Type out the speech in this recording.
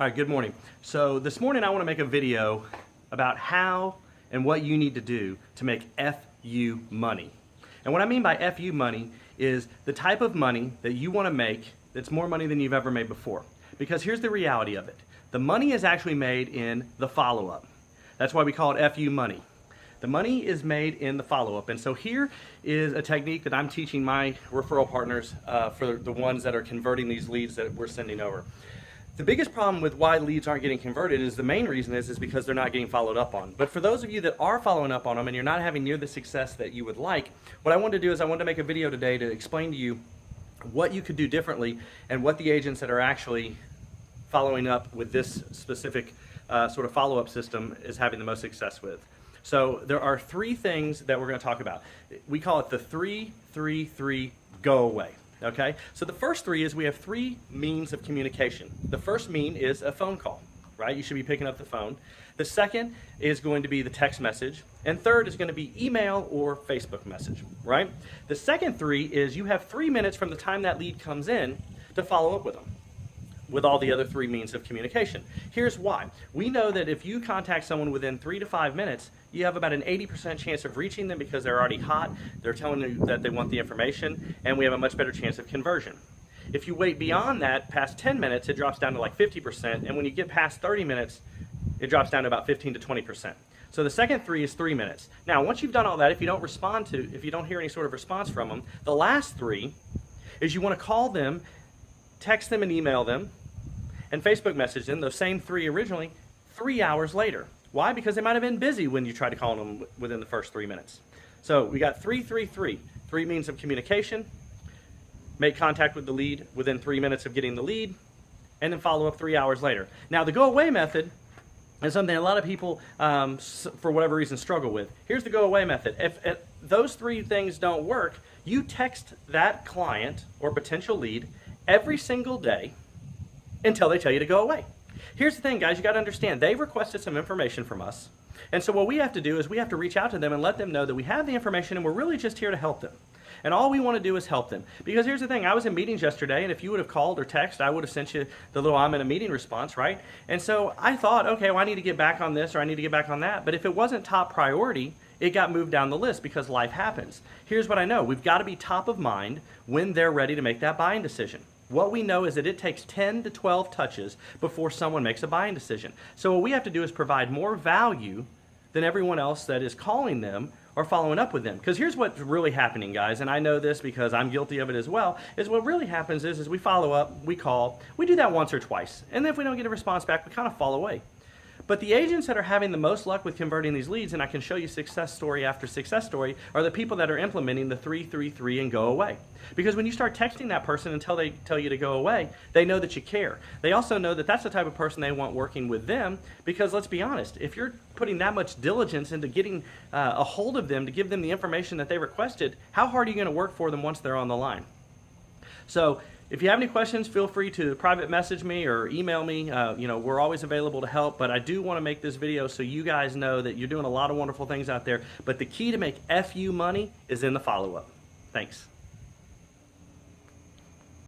All right, good morning. So this morning I want to make a video about how and what you need to do to make FU money. And what I mean by FU money is the type of money that you want to make that's more money than you've ever made before. Because here's the reality of it. The money is actually made in the follow-up. That's why we call it FU money. The money is made in the follow-up. And so here is a technique that I'm teaching my referral partners for the ones that are converting these leads that we're sending over. The biggest problem with why leads aren't getting converted is the main reason is because they're not getting followed up on. But for those of you that are following up on them and you're not having near the success that you would like, what I wanted to do is I wanted to make a video today to explain to you what you could do differently and what the agents that are actually following up with this specific sort of follow-up system is having the most success with. So there are three things that we're going to talk about. We call it the 3-3-3 go away. Okay, so the first three is we have three means of communication. The first mean is a phone call, right? You should be picking up the phone. The second is going to be the text message. And third is going to be email or Facebook message, right? The second three is you have 3 minutes from the time that lead comes in to follow up with them with all the other three means of communication. Here's why. We know that if you contact someone within 3 to 5 minutes, you have about an 80% chance of reaching them because they're already hot, they're telling you that they want the information, and we have a much better chance of conversion. If you wait beyond that, past 10 minutes, it drops down to like 50%, and when you get past 30 minutes, it drops down to about 15 to 20%. So the second three is 3 minutes. Now, once you've done all that, if you don't hear any sort of response from them, the last three is you want to call them, text them and email them, and Facebook message them, those same three originally, 3 hours later. Why? Because they might have been busy when you tried to call them within the first 3 minutes. So we got 3-3-3, three means of communication, make contact with the lead within 3 minutes of getting the lead, and then follow up 3 hours later. Now the go away method is something a lot of people, for whatever reason, struggle with. Here's the go away method. If those three things don't work, you text that client or potential lead every single day until they tell you to go away. Here's the thing, guys, you got to understand, they requested some information from us. And so what we have to do is we have to reach out to them and let them know that we have the information and we're really just here to help them. And all we want to do is help them. Because here's the thing, I was in meetings yesterday, and if you would have called or texted, I would have sent you the little I'm in a meeting response, right? And so I thought, okay, well, I need to get back on this or I need to get back on that. But if it wasn't top priority, it got moved down the list because life happens. Here's what I know. We've got to be top of mind when they're ready to make that buying decision. What we know is that it takes 10 to 12 touches before someone makes a buying decision. So what we have to do is provide more value than everyone else that is calling them or following up with them. Because here's what's really happening, guys, and I know this because I'm guilty of it as well, is what really happens is we follow up, we call, we do that once or twice, and then if we don't get a response back, we kind of fall away. But the agents that are having the most luck with converting these leads, and I can show you success story after success story, are the people that are implementing the 3-3-3 and go away. Because when you start texting that person until they tell you to go away, they know that you care. They also know that that's the type of person they want working with them, because let's be honest, if you're putting that much diligence into getting a hold of them to give them the information that they requested, how hard are you going to work for them once they're on the line? So if you have any questions, feel free to private message me or email me. We're always available to help, but I do want to make this video so you guys know that you're doing a lot of wonderful things out there, but the key to make FU money is in the follow-up. Thanks.